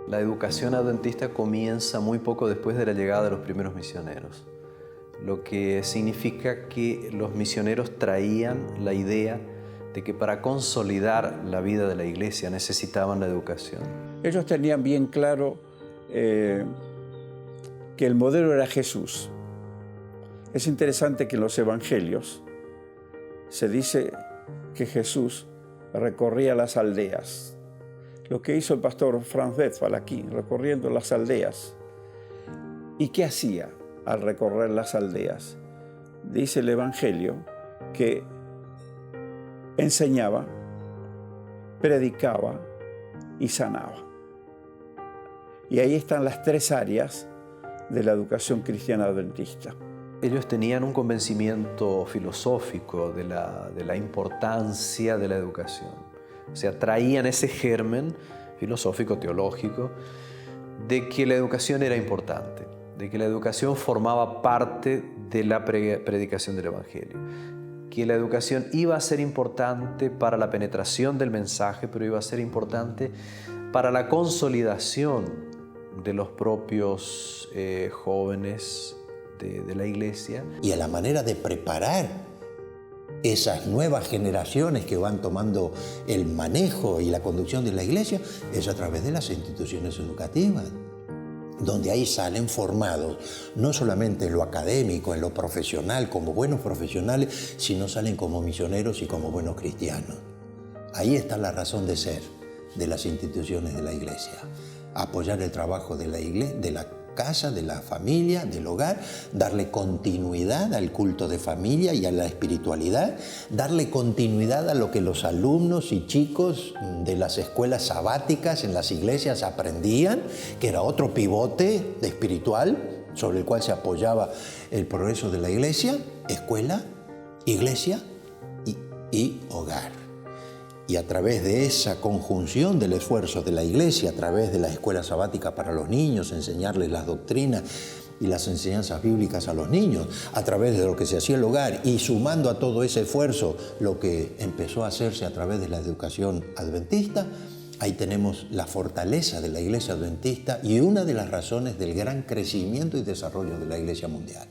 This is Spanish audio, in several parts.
La educación adventista comienza muy poco después de la llegada de los primeros misioneros, lo que significa que los misioneros traían la idea de que para consolidar la vida de la iglesia necesitaban la educación. Ellos tenían bien claro que el modelo era Jesús. Es interesante que en los evangelios se dice que Jesús recorría las aldeas. Lo que hizo el pastor Franz Westphal aquí, recorriendo las aldeas. ¿Y qué hacía al recorrer las aldeas? Dice el evangelio que enseñaba, predicaba y sanaba. Y ahí están las tres áreas de la educación cristiana adventista. Ellos tenían un convencimiento filosófico de la importancia de la educación. O sea, traían ese germen filosófico, teológico, de que la educación era importante, de que la educación formaba parte de la predicación del Evangelio, que la educación iba a ser importante para la penetración del mensaje, pero iba a ser importante para la consolidación de los propios jóvenes de la iglesia. Y a la manera de preparar esas nuevas generaciones que van tomando el manejo y la conducción de la iglesia es a través de las instituciones educativas, donde ahí salen formados no solamente en lo académico, en lo profesional, como buenos profesionales, sino salen como misioneros y como buenos cristianos. Ahí está la razón de ser de las instituciones de la iglesia. Apoyar el trabajo de la iglesia, de la casa, de la familia, del hogar, darle continuidad al culto de familia y a la espiritualidad, darle continuidad a lo que los alumnos y chicos de las escuelas sabáticas en las iglesias aprendían, que era otro pivote espiritual sobre el cual se apoyaba el progreso de la iglesia: escuela, iglesia y hogar. Y a través de esa conjunción del esfuerzo de la iglesia, a través de la escuela sabática para los niños, enseñarles las doctrinas y las enseñanzas bíblicas a los niños, a través de lo que se hacía en el hogar y sumando a todo ese esfuerzo lo que empezó a hacerse a través de la educación adventista, ahí tenemos la fortaleza de la iglesia adventista y una de las razones del gran crecimiento y desarrollo de la iglesia mundial.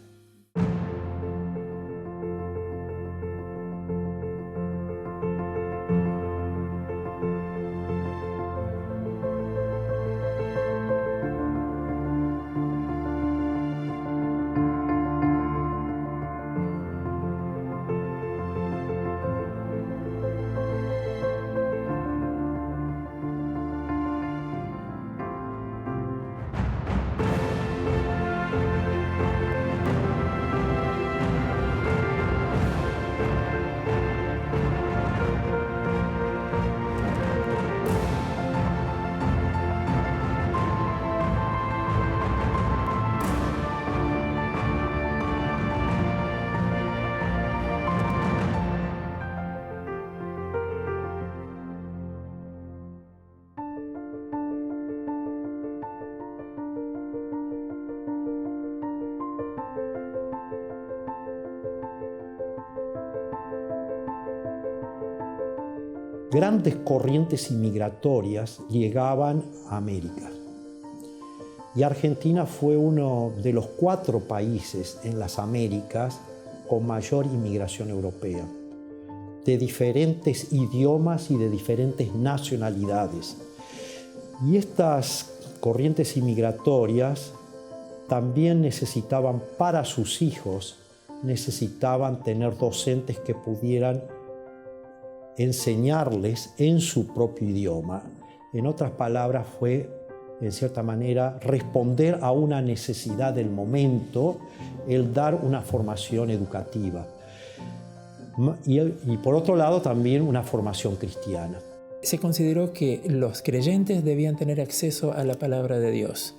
Grandes corrientes inmigratorias llegaban a América. Y Argentina fue uno de los 4 países en las Américas con mayor inmigración europea, de diferentes idiomas y de diferentes nacionalidades. Y estas corrientes inmigratorias también necesitaban para sus hijos, necesitaban tener docentes que pudieran enseñarles en su propio idioma. En otras palabras, fue, en cierta manera, responder a una necesidad del momento, el dar una formación educativa. Y por otro lado, también una formación cristiana. Se consideró que los creyentes debían tener acceso a la palabra de Dios.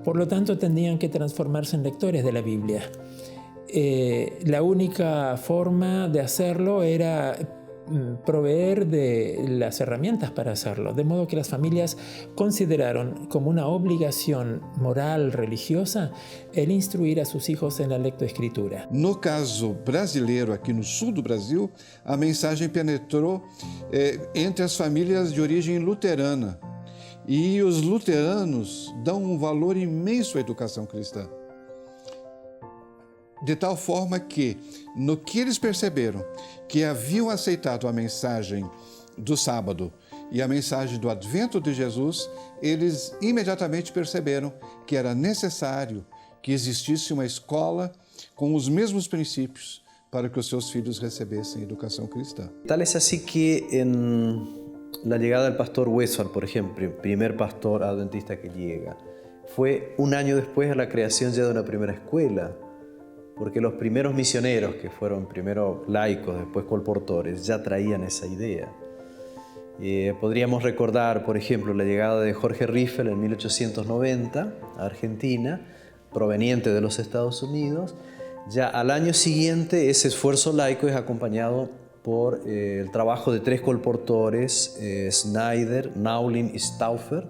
Por lo tanto, tendrían que transformarse en lectores de la Biblia. La única forma de hacerlo era proveer de las herramientas para hacerlo, de modo que las familias consideraron como una obrigación moral religiosa el instruir a sus hijos en la lectoescritura. No caso brasileiro, aqui no sul do Brasil, a mensagem penetrou entre as famílias de origem luterana E os luteranos dão um valor imenso à educação cristã. De tal forma que, no que eles perceberam que haviam aceitado a mensagem do sábado e a mensagem do advento de Jesus, eles imediatamente perceberam que era necessário que existisse uma escola com os mesmos princípios para que os seus filhos recebessem educação cristã. Tal es así que en la llegada del pastor Westphal, por ejemplo, el primer pastor adventista que llega, fue un año después a la creación ya de una primera escuela, porque los primeros misioneros, que fueron primero laicos, después colportores, ya traían esa idea. Podríamos recordar, por ejemplo, la llegada de Jorge Riffel en 1890 a Argentina, proveniente de los Estados Unidos. Ya al año siguiente ese esfuerzo laico es acompañado por el trabajo de 3 colportores, Snyder, Naulin y Stauffer.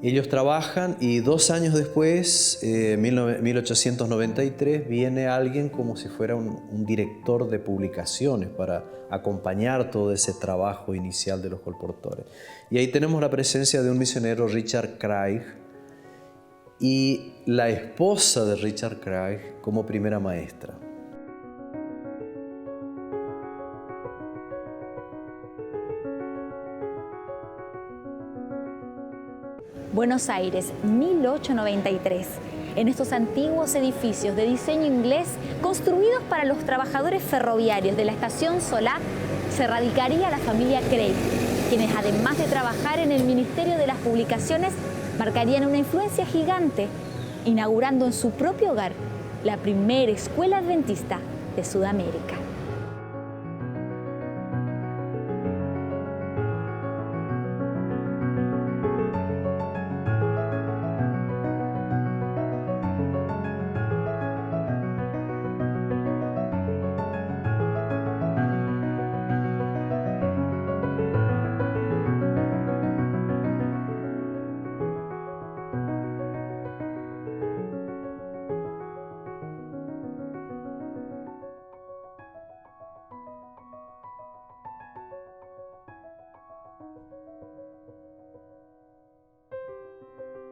Ellos trabajan y 2 años después, 1893, viene alguien como si fuera un director de publicaciones para acompañar todo ese trabajo inicial de los colportores. Y ahí tenemos la presencia de un misionero, Richard Craig, y la esposa de Richard Craig como primera maestra. Buenos Aires, 1893. En estos antiguos edificios de diseño inglés, construidos para los trabajadores ferroviarios de la estación Solá, se radicaría la familia Craig, quienes además de trabajar en el Ministerio de las Publicaciones, marcarían una influencia gigante, inaugurando en su propio hogar la primera escuela adventista de Sudamérica.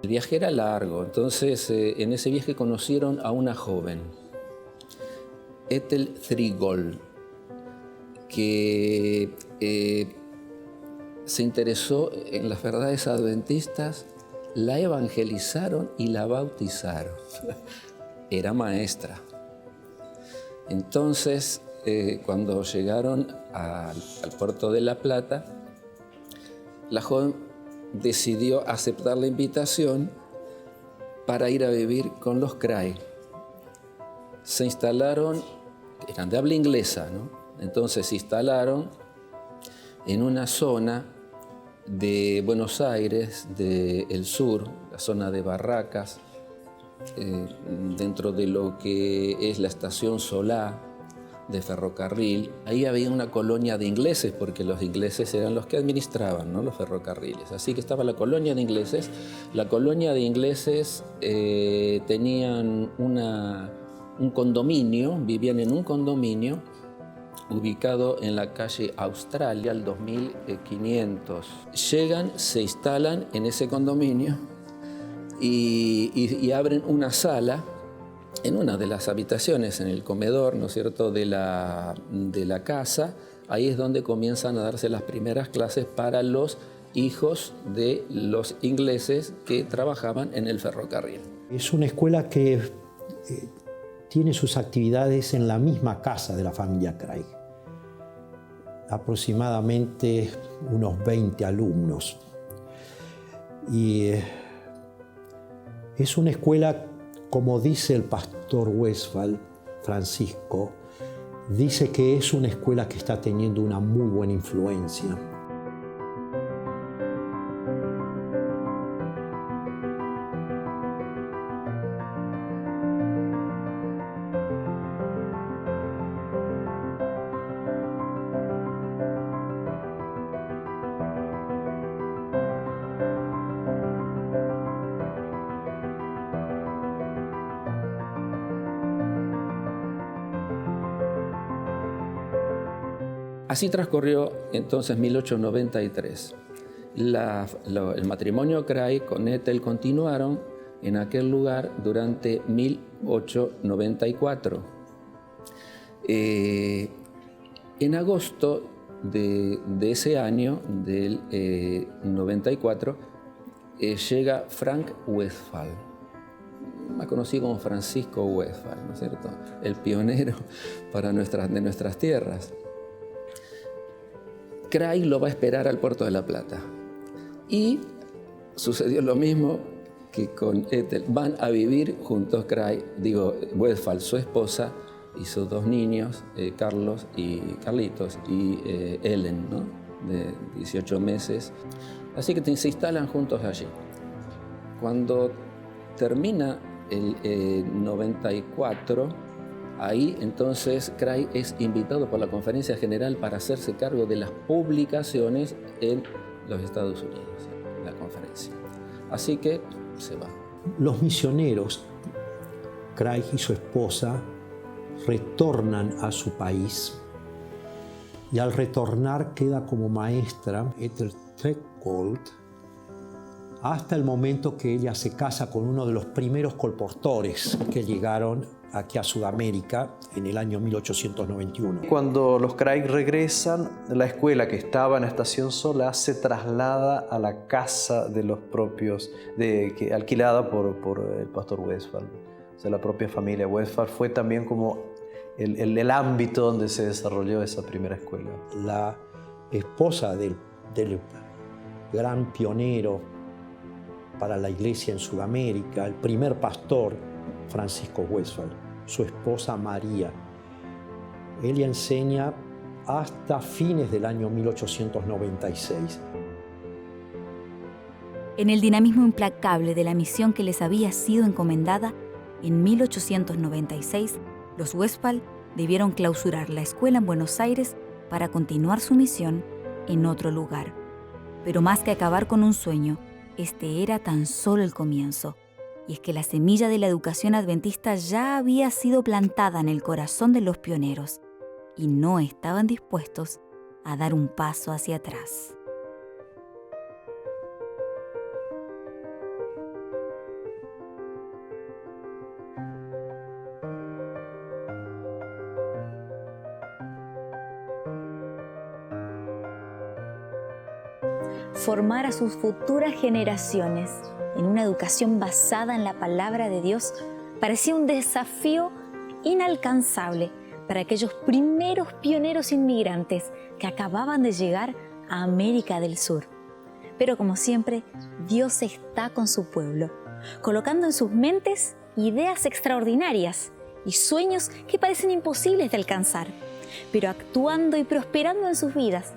El viaje era largo, entonces en ese viaje conocieron a una joven, Ethel Threegol, que se interesó en las verdades adventistas, la evangelizaron y la bautizaron. Era maestra. Entonces, cuando llegaron al puerto de La Plata, la joven decidió aceptar la invitación para ir a vivir con los Craig. Se instalaron, eran de habla inglesa, ¿no? Entonces se instalaron en una zona de Buenos Aires, del sur, la zona de Barracas, dentro de lo que es la estación Solá de ferrocarril. Ahí había una colonia de ingleses, porque los ingleses eran los que administraban, ¿no?, los ferrocarriles. Así que estaba la colonia de ingleses. La colonia de ingleses tenían un condominio, vivían en un condominio ubicado en la calle Australia, al 2500. Llegan, se instalan en ese condominio y abren una sala en una de las habitaciones, en el comedor, ¿no es cierto?, de la casa. Ahí es donde comienzan a darse las primeras clases para los hijos de los ingleses que trabajaban en el ferrocarril. Es una escuela que tiene sus actividades en la misma casa de la familia Craig. Aproximadamente unos 20 alumnos. Y es una escuela, como dice el pastor Westphal, Francisco, dice que es una escuela que está teniendo una muy buena influencia. Así transcurrió entonces 1893 el matrimonio Cray con Ethel continuaron en aquel lugar durante 1894. En agosto de ese año, del 94, llega Frank Westphal, más conocido como Francisco Westphal, ¿no es cierto? El pionero de nuestras tierras. Cray lo va a esperar al puerto de La Plata. Y sucedió lo mismo que con Ethel. Van a vivir juntos Westphal, su esposa, y sus dos niños, Carlos y Carlitos, y Ellen, ¿no? De 18 meses. Así que se instalan juntos allí. Cuando termina el 94, ahí entonces Cray es invitado por la Conferencia General para hacerse cargo de las publicaciones en los Estados Unidos, en la conferencia. Así que se va. Los misioneros, Cray y su esposa, retornan a su país y al retornar queda como maestra Ethel Trekbold hasta el momento que ella se casa con uno de los primeros colportores que llegaron aquí a Sudamérica en el año 1891. Cuando los Craig regresan, la escuela que estaba en Estación Solá se traslada a la casa de los propios, alquilada por el pastor Westphal. O sea, la propia familia Westphal fue también como el ámbito donde se desarrolló esa primera escuela. La esposa del gran pionero para la iglesia en Sudamérica, el primer pastor, Francisco Westphal, su esposa María. Ella enseña hasta fines del año 1896. En el dinamismo implacable de la misión que les había sido encomendada, en 1896, los Westphal debieron clausurar la escuela en Buenos Aires para continuar su misión en otro lugar. Pero más que acabar con un sueño, este era tan solo el comienzo. Y es que la semilla de la educación adventista ya había sido plantada en el corazón de los pioneros y no estaban dispuestos a dar un paso hacia atrás. Formar a sus futuras generaciones en una educación basada en la palabra de Dios parecía un desafío inalcanzable para aquellos primeros pioneros inmigrantes que acababan de llegar a América del Sur. Pero como siempre, Dios está con su pueblo, colocando en sus mentes ideas extraordinarias y sueños que parecen imposibles de alcanzar, pero actuando y prosperando en sus vidas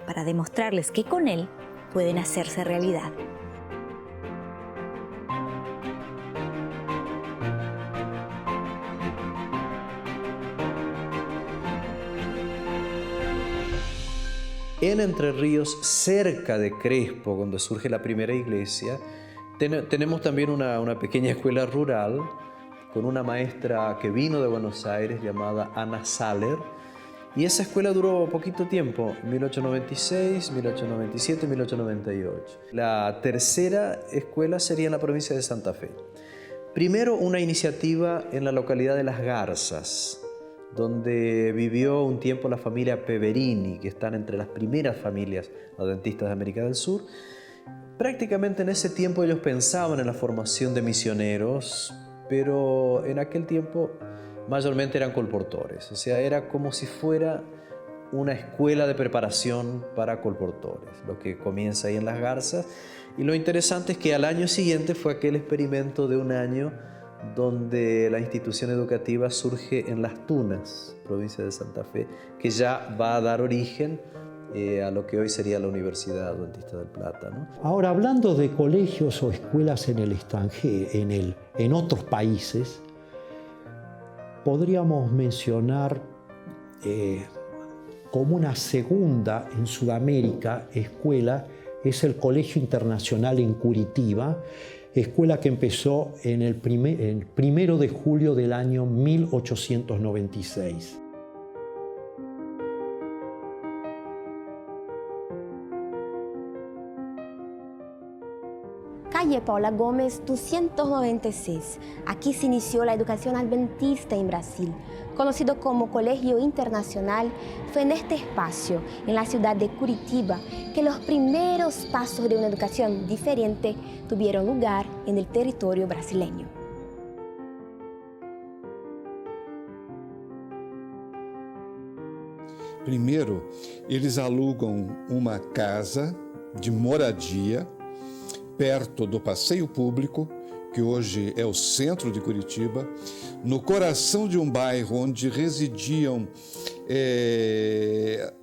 para demostrarles que con Él pueden hacerse realidad. En Entre Ríos, cerca de Crespo, donde surge la primera iglesia, tenemos también una pequeña escuela rural con una maestra que vino de Buenos Aires llamada Ana Saller. Y esa escuela duró poquito tiempo, 1896, 1897, 1898. La tercera escuela sería en la provincia de Santa Fe. Primero, una iniciativa en la localidad de Las Garzas, donde vivió un tiempo la familia Peverini, que están entre las primeras familias adventistas de América del Sur. Prácticamente en ese tiempo ellos pensaban en la formación de misioneros, pero en aquel tiempo mayormente eran colportores, o sea, era como si fuera una escuela de preparación para colportores, lo que comienza ahí en Las Garzas. Y lo interesante es que al año siguiente fue aquel experimento de un año donde la institución educativa surge en Las Tunas, provincia de Santa Fe, que ya va a dar origen a lo que hoy sería la Universidad Adventista del Plata, ¿no? Ahora, hablando de colegios o escuelas en el extranjero, en otros países, podríamos mencionar como una segunda en Sudamérica escuela es el Colegio Internacional en Curitiba, escuela que empezó en el 1 de julio del año 1896. calle Paula Gómez 296. Aquí se inició la educación adventista en Brasil. Conocido como Colegio Internacional, fue en este espacio, en la ciudad de Curitiba, que los primeros pasos de una educación diferente tuvieron lugar en el territorio brasileño. Primeiro, eles alugam uma casa de moradia perto do passeio público, que hoje é o centro de Curitiba, no coração de um bairro onde residiam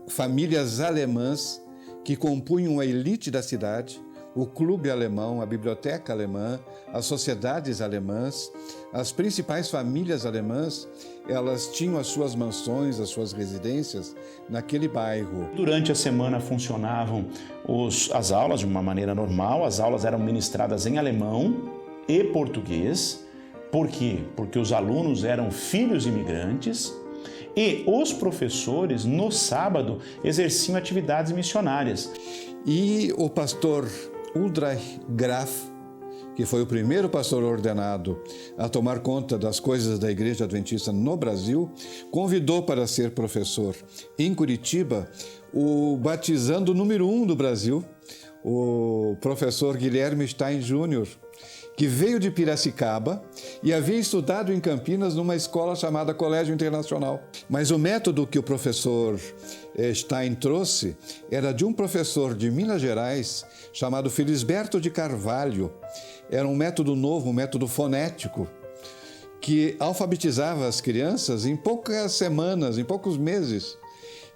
famílias alemãs que compunham a elite da cidade, o clube alemão, a biblioteca alemã, as sociedades alemãs, as principais famílias alemãs, elas tinham as suas mansões, as suas residências naquele bairro. Durante a semana funcionavam as aulas de uma maneira normal, as aulas eram ministradas em alemão e português. Por quê? Porque os alunos eram filhos imigrantes e os professores, no sábado, exerciam atividades missionárias. E o pastor Ulrich Graf, que foi o primeiro pastor ordenado a tomar conta das coisas da Igreja Adventista no Brasil, convidou para ser professor em Curitiba o batizando número 1 do Brasil, o professor Guilherme Stein Jr., que veio de Piracicaba e havia estudado em Campinas numa escola chamada Colégio Internacional. Mas o método que o professor Stein trouxe era de um professor de Minas Gerais chamado Felisberto de Carvalho. Era um método novo, um método fonético, que alfabetizava as crianças em poucas semanas, em poucos meses.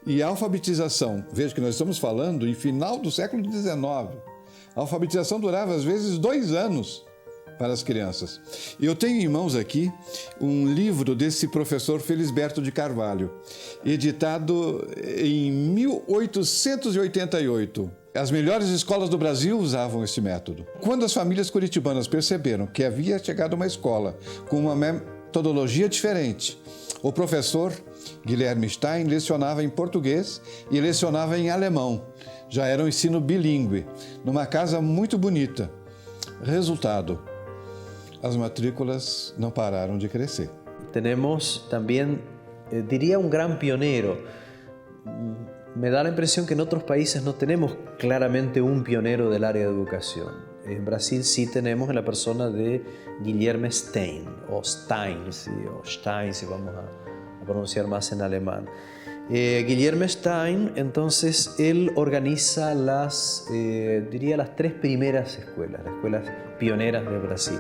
E a alfabetização, veja que nós estamos falando em final do século XIX, a alfabetização durava às vezes 2 anos para as crianças. E eu tenho em mãos aqui um livro desse professor Felisberto de Carvalho, editado em 1888. As melhores escolas do Brasil usavam esse método. Quando as famílias curitibanas perceberam que havia chegado uma escola com uma metodologia diferente, o professor Guilherme Stein lecionava em português e lecionava em alemão. Já era um ensino bilíngue, numa casa muito bonita. Resultado, as matrículas não pararam de crescer. Tenemos también, diría, un gran pionero. Me da la impresión que en otros países no tenemos claramente un pionero del área de educación. En Brasil sí tenemos en la persona de Guilherme Stein, o Stein, ¿sí? O Stein, si vamos a pronunciar más en alemán. Guilherme Stein, entonces, él organiza las 3 primeras escuelas, las escuelas pioneras de Brasil.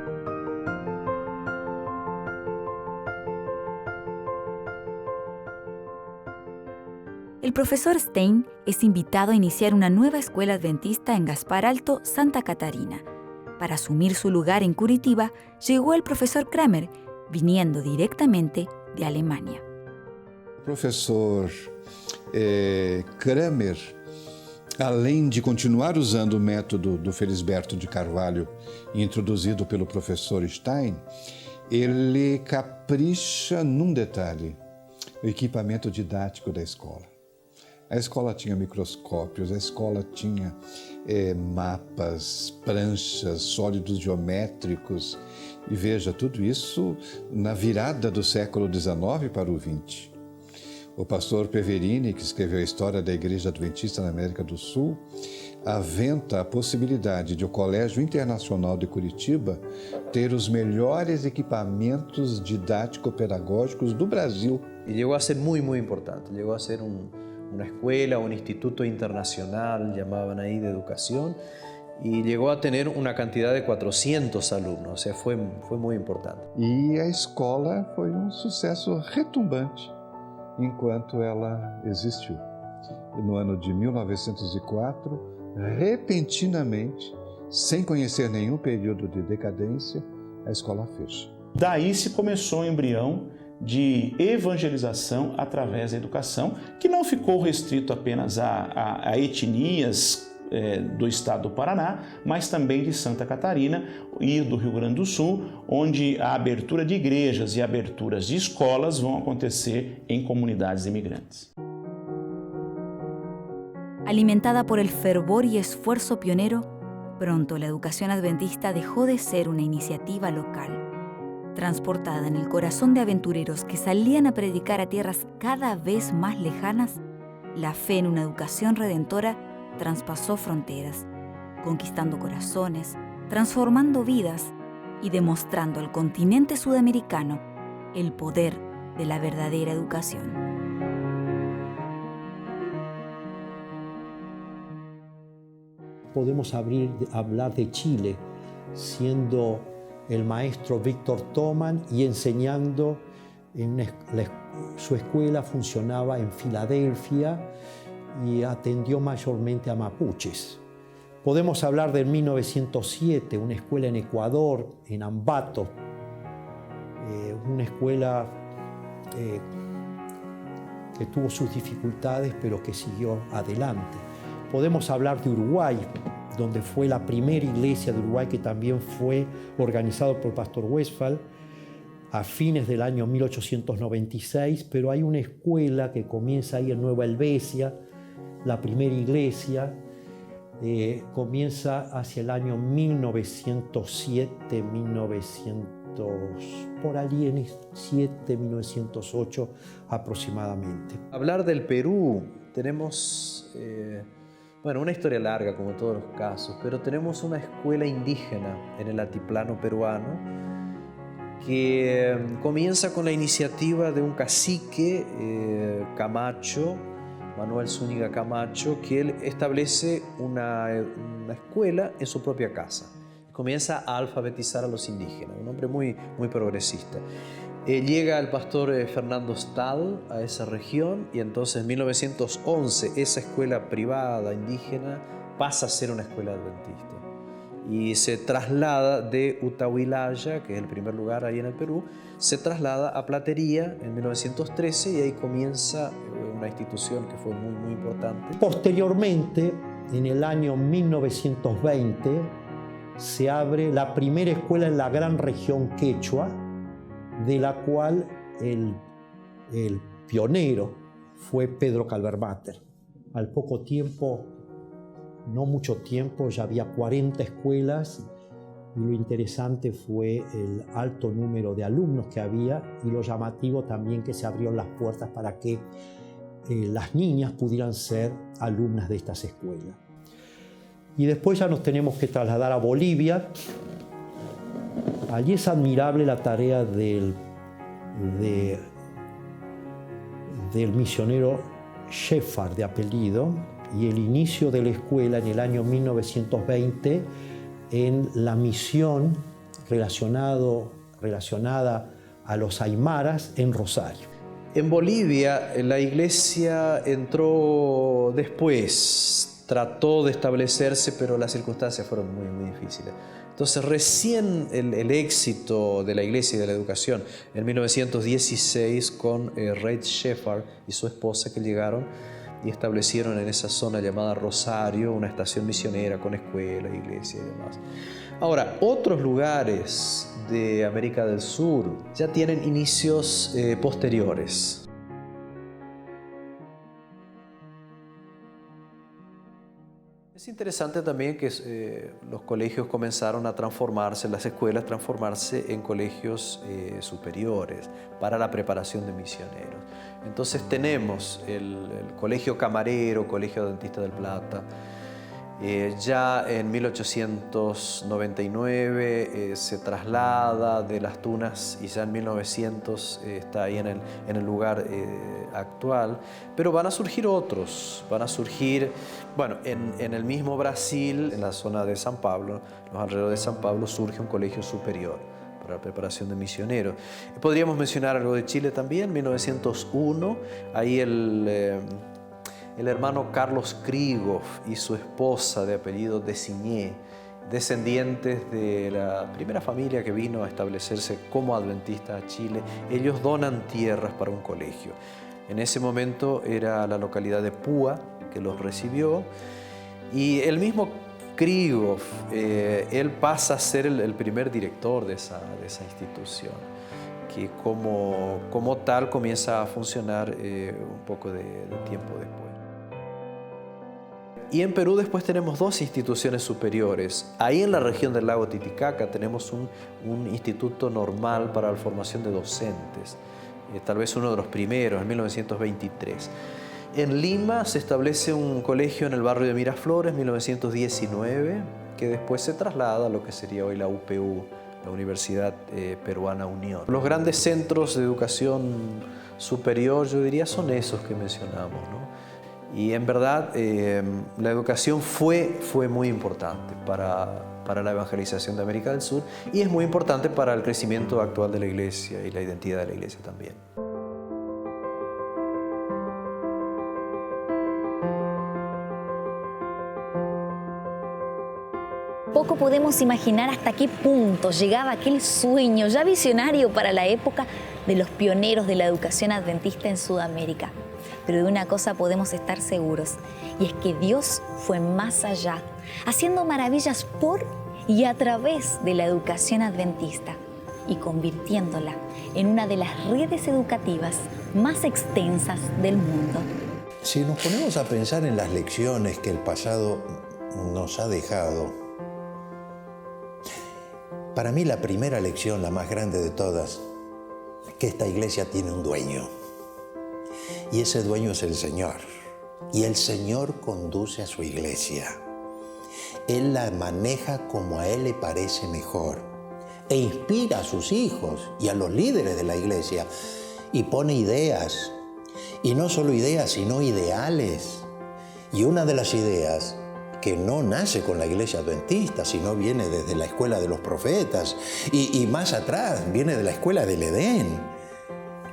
El profesor Stein es invitado a iniciar una nueva escuela adventista en Gaspar Alto, Santa Catarina. Para asumir su lugar en Curitiba, llegó el profesor Kramer, viniendo directamente de Alemania. O professor Kramer, além de continuar usando o método do Felisberto de Carvalho, introduzido pelo professor Stein, ele capricha num detalhe: o equipamento didático da escola. A escola tinha microscópios, a escola tinha mapas, pranchas, sólidos geométricos. E veja, tudo isso na virada do século XIX para o XX. O pastor Peverini, que escreveu a história da Igreja Adventista na América do Sul, aventa a possibilidade de o Colégio Internacional de Curitiba ter os melhores equipamentos didático-pedagógicos do Brasil. Y llegó a ser muy, muy importante. Llegó a ser una escuela, un instituto internacional, llamaban ahí, de educación, y llegó a tener una cantidad de 400 alumnos, o sea, fue muy importante. E a escola foi um sucesso retumbante enquanto ela existiu. No ano de 1904, repentinamente, sem conhecer nenhum período de decadência, a escola fecha. Daí se começou o embrião de evangelização através da educação, que não ficou restrito apenas a etnias do estado do Paraná, mas também de Santa Catarina e do Rio Grande do Sul, onde a abertura de igrejas e aberturas de escolas vão acontecer em comunidades imigrantes. Alimentada por el fervor y esfuerzo pionero, Pronto la educación adventista dejó de ser una iniciativa local. Transportada en el corazón de aventureros que salían a predicar a tierras cada vez más lejanas, la fe en una educación redentora traspasó fronteras, conquistando corazones, transformando vidas y demostrando al continente sudamericano el poder de la verdadera educación. Podemos hablar de Chile, siendo el maestro Víctor Thoman y enseñando su escuela funcionaba en Filadelfia y atendió mayormente a mapuches. Podemos hablar del 1907, una escuela en Ecuador, en Ambato, una escuela que tuvo sus dificultades pero que siguió adelante. Podemos hablar de Uruguay, donde fue la primera iglesia de Uruguay que también fue organizado por el pastor Westphal a fines del año 1896, pero hay una escuela que comienza ahí en Nueva Helvecia, la primera iglesia, comienza hacia el año 1907, 1908 aproximadamente. Hablar del Perú, tenemos una historia larga como todos los casos, pero tenemos una escuela indígena en el altiplano peruano que comienza con la iniciativa de un cacique Camacho, Manuel Zúñiga Camacho, que él establece una escuela en su propia casa. Comienza a alfabetizar a los indígenas, un hombre muy progresista. Llega el pastor Fernando Stahl a esa región y entonces en 1911 esa escuela privada indígena pasa a ser una escuela adventista y se traslada de Utahuilaya, que es el primer lugar ahí en el Perú, se traslada a Platería en 1913 y ahí comienza una institución que fue muy importante. Posteriormente, en el año 1920, se abre la primera escuela en la gran región quechua, de la cual el pionero fue Pedro Calvermater. Al poco tiempo, no mucho tiempo, ya había 40 escuelas y lo interesante fue el alto número de alumnos que había y lo llamativo también que se abrieron las puertas para que las niñas pudieran ser alumnas de estas escuelas. Y después ya nos tenemos que trasladar a Bolivia. Allí es admirable la tarea del misionero Sheffard de apellido y el inicio de la escuela en el año 1920 en la misión relacionada a los aymaras en Rosario. En Bolivia la iglesia entró después, trató de establecerse, pero las circunstancias fueron muy difíciles. Entonces recién el éxito de la iglesia y de la educación en 1916 con Reid Sheffard y su esposa que llegaron y establecieron en esa zona llamada Rosario una estación misionera con escuela, iglesia y demás. Ahora, otros lugares de América del Sur ya tienen inicios posteriores. Es interesante también que los colegios comenzaron a transformarse, las escuelas transformarse en colegios superiores para la preparación de misioneros. Entonces tenemos el Colegio Camarero, Colegio Adventista del Plata. Ya en 1899 se traslada de Las Tunas y ya en 1900 está ahí en el lugar actual. Pero van a surgir otros, en el mismo Brasil, en la zona de San Pablo, los alrededores de San Pablo, surge un colegio superior para la preparación de misioneros. Podríamos mencionar algo de Chile también, 1901, ahí el hermano Carlos Krieghoff y su esposa de apellido Designé, descendientes de la primera familia que vino a establecerse como adventista a Chile, ellos donan tierras para un colegio. En ese momento era la localidad de Púa que los recibió y el mismo Krieghoff, él pasa a ser el primer director de esa institución, que como tal comienza a funcionar un poco de tiempo después. Y en Perú después tenemos 2 instituciones superiores. Ahí en la región del lago Titicaca tenemos un instituto normal para la formación de docentes, tal vez uno de los primeros, en 1923. En Lima se establece un colegio en el barrio de Miraflores, en 1919, que después se traslada a lo que sería hoy la UPU, la Universidad Peruana Unión. Los grandes centros de educación superior, yo diría, son esos que mencionamos, ¿no? Y en verdad la educación fue muy importante para la evangelización de América del Sur y es muy importante para el crecimiento actual de la Iglesia y la identidad de la Iglesia también. Poco podemos imaginar hasta qué punto llegaba aquel sueño ya visionario para la época de los pioneros de la educación adventista en Sudamérica. Pero de una cosa podemos estar seguros, y es que Dios fue más allá, haciendo maravillas por y a través de la educación adventista y convirtiéndola en una de las redes educativas más extensas del mundo. Si nos ponemos a pensar en las lecciones que el pasado nos ha dejado, para mí la primera lección, la más grande de todas, es que esta iglesia tiene un dueño. Y ese dueño es el Señor. Y el Señor conduce a su iglesia. Él la maneja como a Él le parece mejor. E inspira a sus hijos y a los líderes de la iglesia. Y pone ideas. Y no solo ideas, sino ideales. Y una de las ideas que no nace con la iglesia adventista, sino viene desde la escuela de los profetas y más atrás, viene de la escuela del Edén,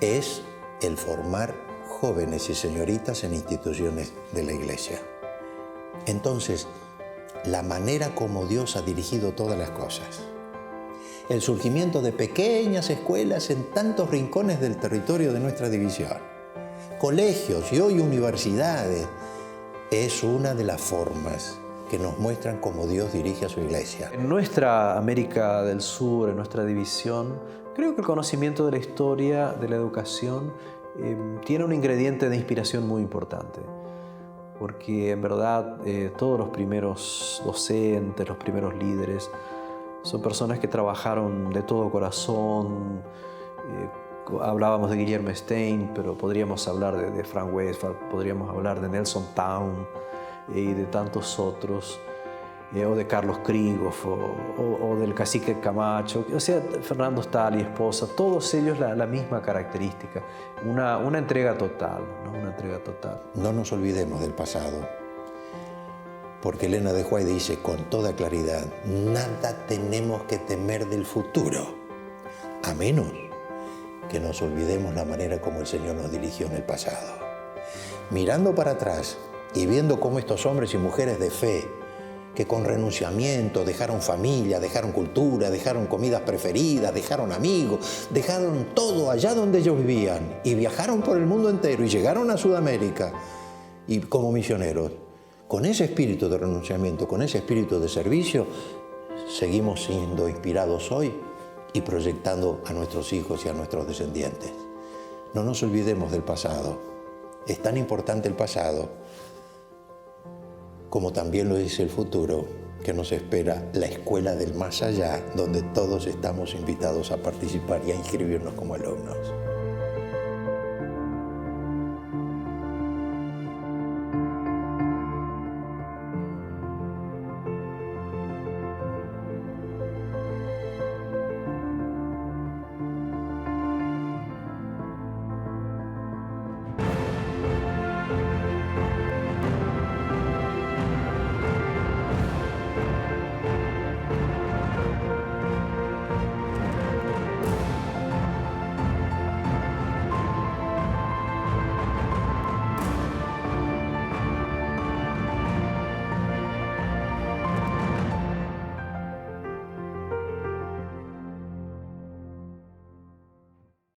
es el formar jóvenes y señoritas en instituciones de la iglesia. Entonces, la manera como Dios ha dirigido todas las cosas, el surgimiento de pequeñas escuelas en tantos rincones del territorio de nuestra división, colegios y hoy universidades, es una de las formas que nos muestran cómo Dios dirige a su iglesia. En nuestra América del Sur, en nuestra división, creo que el conocimiento de la historia, de la educación, tiene un ingrediente de inspiración muy importante. Porque en verdad todos los primeros docentes, los primeros líderes, son personas que trabajaron de todo corazón. Hablábamos de Guillermo Stein, pero podríamos hablar de Frank Westphal, podríamos hablar de Nelson Town y de tantos otros, o de Carlos Krieghoff, o del cacique Camacho, o sea, Fernando Stahl y esposa, todos ellos la misma característica, una entrega total, ¿no? Una entrega total. No nos olvidemos del pasado, porque Elena de White dice con toda claridad, nada tenemos que temer del futuro, a menos que nos olvidemos la manera como el Señor nos dirigió en el pasado. Mirando para atrás y viendo cómo estos hombres y mujeres de fe, que con renunciamiento dejaron familia, dejaron cultura, dejaron comidas preferidas, dejaron amigos, dejaron todo allá donde ellos vivían y viajaron por el mundo entero y llegaron a Sudamérica y como misioneros, con ese espíritu de renunciamiento, con ese espíritu de servicio, seguimos siendo inspirados hoy y proyectando a nuestros hijos y a nuestros descendientes. No nos olvidemos del pasado. Es tan importante el pasado como también lo dice el futuro, que nos espera la escuela del más allá, donde todos estamos invitados a participar y a inscribirnos como alumnos.